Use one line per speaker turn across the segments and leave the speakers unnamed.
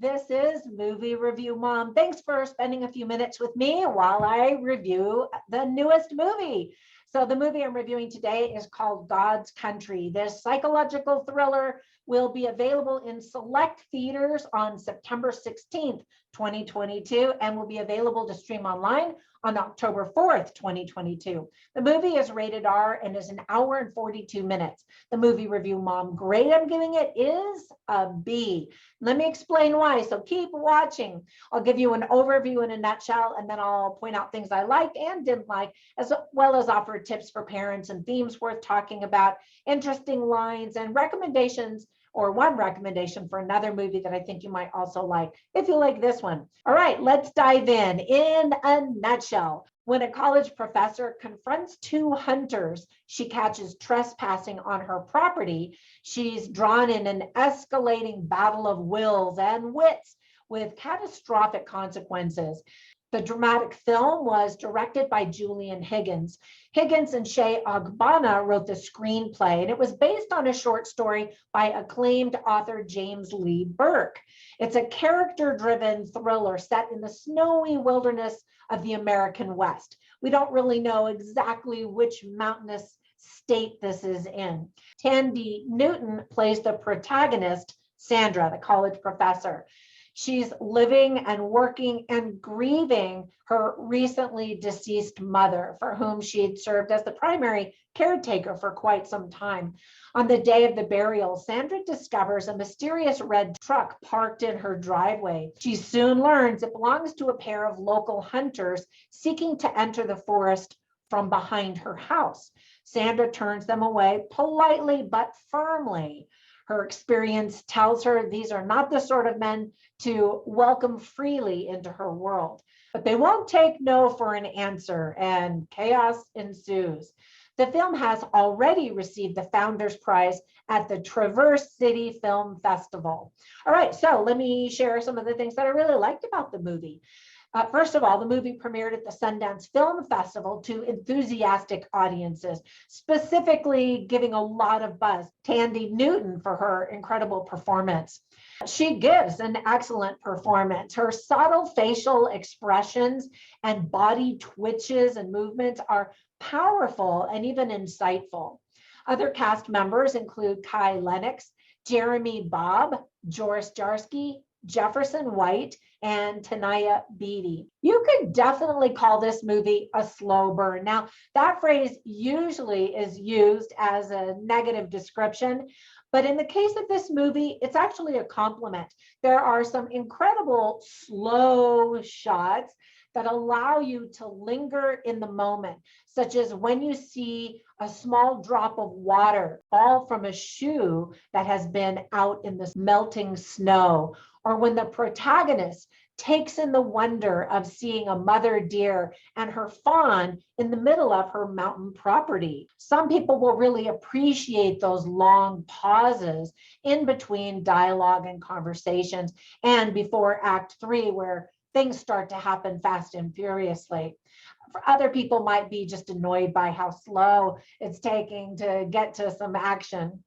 This is Movie Review Mom. Thanks for spending a few minutes with me while I review the newest movie. So the movie I'm reviewing today is called God's Country. This psychological thriller will be available in select theaters on September 16th, 2022, and will be available to stream online on October 4th, 2022. The movie is rated R and is an hour and 42 minutes. The Movie Review Mom grade I'm giving it is a B. Let me explain why, so keep watching. I'll give you an overview in a nutshell, and then I'll point out things I liked and didn't like, as well as offer tips for parents and themes worth talking about, interesting lines, and recommendations, or one recommendation for another movie that I think you might also like, if you like this one. All right, let's dive in. In a nutshell, when a college professor confronts two hunters she catches trespassing on her property, she's drawn in an escalating battle of wills and wits with catastrophic consequences. The dramatic film was directed by Julian Higgins. Higgins and Shay Ogbonna wrote the screenplay, and it was based on a short story by acclaimed author James Lee Burke. It's a character-driven thriller set in the snowy wilderness of the American West. We don't really know exactly which mountainous state this is in. Tandy Newton plays the protagonist, Sandra, the college professor. She's living and working and grieving her recently deceased mother, for whom she had served as the primary caretaker for quite some time. On the day of the burial, Sandra discovers a mysterious red truck parked in her driveway. She soon learns it belongs to a pair of local hunters seeking to enter the forest from behind her house. Sandra turns them away politely but firmly. Her experience tells her these are not the sort of men to welcome freely into her world. But they won't take no for an answer, and chaos ensues. The film has already received the Founders Prize at the Traverse City Film Festival. All right, so let me share some of the things that I really liked about the movie. First of all, the movie premiered at the Sundance Film Festival to enthusiastic audiences, specifically giving a lot of buzz to Tandy Newton for her incredible performance. She gives an excellent performance. Her subtle facial expressions and body twitches and movements are powerful and even insightful. Other cast members include Kai Lennox, Jeremy Bobb, Joris Jarsky, Jefferson White, and Tanaya Beatty. You could definitely call this movie a slow burn. Now, that phrase usually is used as a negative description, but in the case of this movie, it's actually a compliment. There are some incredible slow shots that allow you to linger in the moment, such as when you see a small drop of water fall from a shoe that has been out in the melting snow, or when the protagonist takes in the wonder of seeing a mother deer and her fawn in the middle of her mountain property. Some people will really appreciate those long pauses in between dialogue and conversations, and before Act 3, where things start to happen fast and furiously. For other people might be just annoyed by how slow it's taking to get to some action.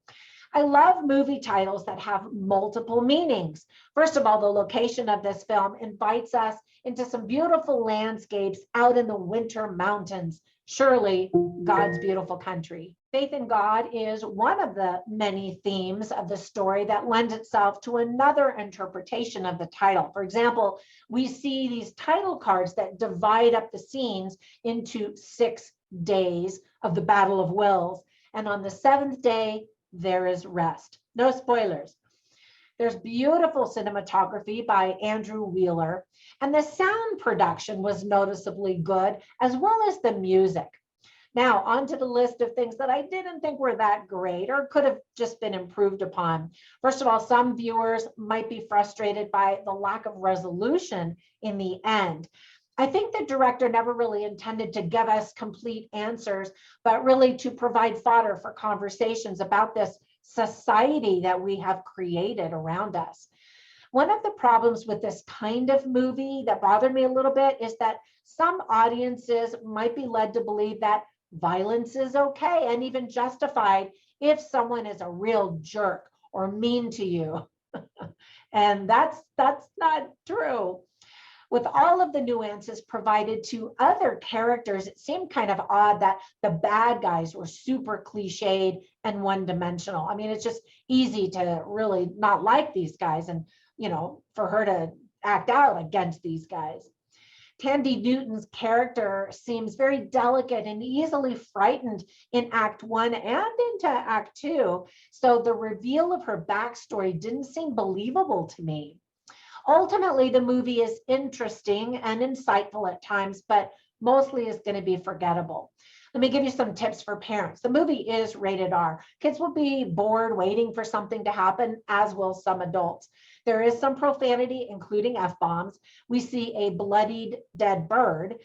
I love movie titles that have multiple meanings. First of all, the location of this film invites us into some beautiful landscapes out in the winter mountains, surely God's beautiful country. Faith in God is one of the many themes of the story that lends itself to another interpretation of the title. For example, we see these title cards that divide up the scenes into 6 days of the Battle of Wills. And on the 7th day, there is rest. No spoilers. There's beautiful cinematography by Andrew Wheeler, and the sound production was noticeably good, as well as the music. Now, onto the list of things that I didn't think were that great or could have just been improved upon. First of all, some viewers might be frustrated by the lack of resolution in the end. I think the director never really intended to give us complete answers, but really to provide fodder for conversations about this society that we have created around us. One of the problems with this kind of movie that bothered me a little bit is that some audiences might be led to believe that violence is okay and even justified if someone is a real jerk or mean to you. And that's not true. With all of the nuances provided to other characters, it seemed kind of odd that the bad guys were super cliched and one-dimensional. I mean, it's just easy to really not like these guys and, for her to act out against these guys. Tandy Newton's character seems very delicate and easily frightened in Act 1 and into Act 2. So the reveal of her backstory didn't seem believable to me. Ultimately, the movie is interesting and insightful at times, but mostly is going to be forgettable. Let me give you some tips for parents. The movie is rated R. Kids will be bored waiting for something to happen, as will some adults. There is some profanity, including F-bombs. We see a bloodied dead bird.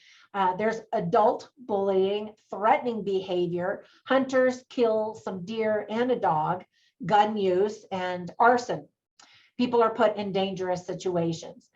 There's adult bullying, threatening behavior. Hunters kill some deer and a dog, gun use, and arson. People are put in dangerous situations.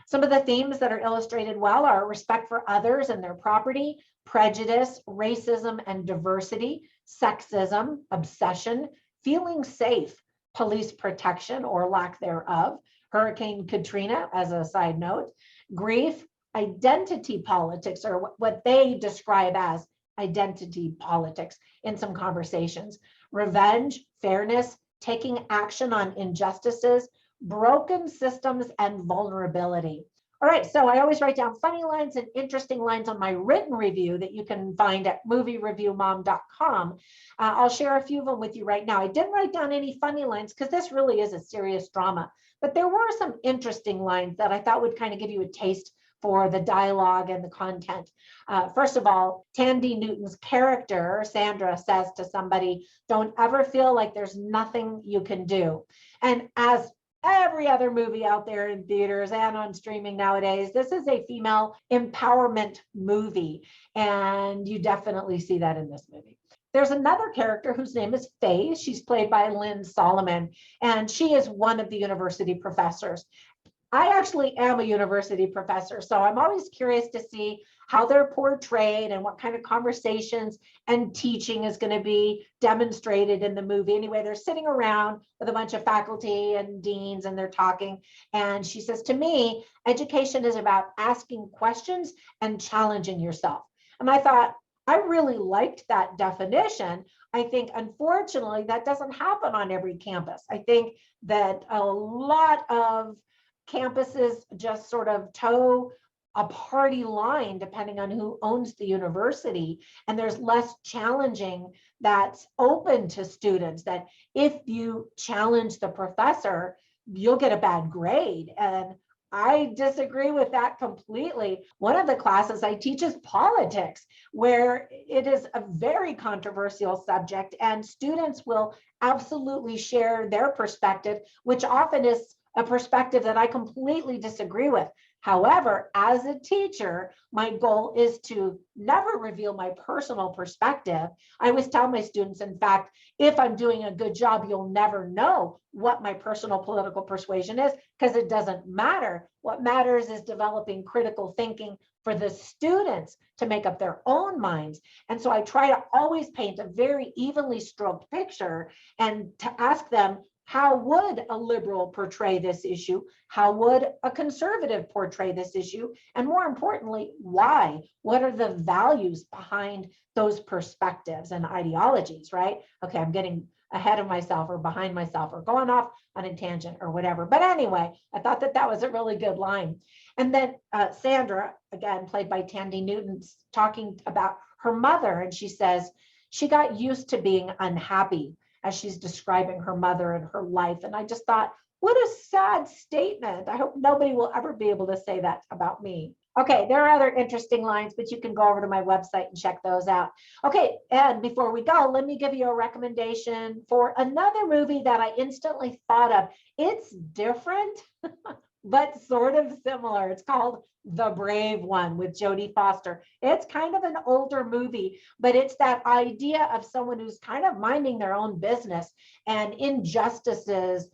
Some of the themes that are illustrated well are respect for others and their property, prejudice, racism and diversity, sexism, obsession, feeling safe, police protection or lack thereof, Hurricane Katrina as a side note, grief, identity politics, or what they describe as identity politics in some conversations, revenge, fairness, taking action on injustices, broken systems, and vulnerability. All right, so I always write down funny lines and interesting lines on my written review that you can find at moviereviewmom.com. I'll share a few of them with you right now. I didn't write down any funny lines because this really is a serious drama, but there were some interesting lines that I thought would kind of give you a taste for the dialogue and the content. First of all, Tandy Newton's character, Sandra, says to somebody, "Don't ever feel like there's nothing you can do." And as every other movie out there in theaters and on streaming nowadays, this is a female empowerment movie. And you definitely see that in this movie. There's another character whose name is Faye. She's played by Lynn Solomon, and she is one of the university professors. I actually am a university professor, so I'm always curious to see how they're portrayed and what kind of conversations and teaching is going to be demonstrated in the movie. Anyway, they're sitting around with a bunch of faculty and deans and they're talking. And she says, to me, education is about asking questions and challenging yourself. And I thought, I really liked that definition. I think, unfortunately, that doesn't happen on every campus. I think that a lot of campuses just sort of toe a party line depending on who owns the university, and there's less challenging that's open to students, that if you challenge the professor, you'll get a bad grade. And I disagree with that completely. One of the classes I teach is politics, where it is a very controversial subject, and students will absolutely share their perspective, which often is a perspective that I completely disagree with. However, as a teacher, my goal is to never reveal my personal perspective. I always tell my students, in fact, if I'm doing a good job, you'll never know what my personal political persuasion is, because it doesn't matter. What matters is developing critical thinking for the students to make up their own minds. And so I try to always paint a very evenly stroked picture and to ask them, how would a liberal portray this issue? How would a conservative portray this issue? And more importantly, why? What are the values behind those perspectives and ideologies, right? Okay, I'm getting ahead of myself or behind myself or going off on a tangent or whatever. But anyway, I thought that that was a really good line. And then Sandra, again, played by Tandy Newton, talking about her mother. And she says, she got used to being unhappy as she's describing her mother and her life. And I just thought, what a sad statement. I hope nobody will ever be able to say that about me. Okay, there are other interesting lines, but you can go over to my website and check those out. Okay, and before we go, let me give you a recommendation for another movie that I instantly thought of. It's different, but sort of similar. It's called The Brave One with Jodie Foster. It's kind of an older movie, but it's that idea of someone who's kind of minding their own business and injustices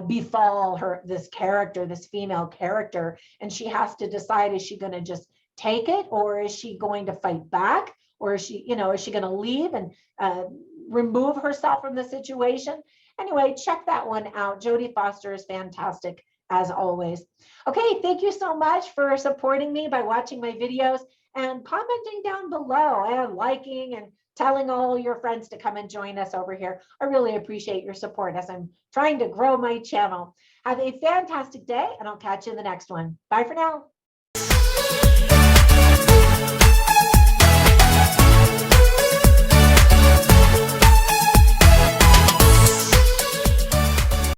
befall her, this character, this female character, and she has to decide, is she going to just take it, or is she going to fight back, or is she, is she going to leave and remove herself from the situation? Anyway, check that one out. Jodie Foster is fantastic as always. Okay, thank you so much for supporting me by watching my videos and commenting down below and liking and telling all your friends to come and join us over here. I really appreciate your support as I'm trying to grow my channel. Have a fantastic day, and I'll catch you in the next one. Bye for now.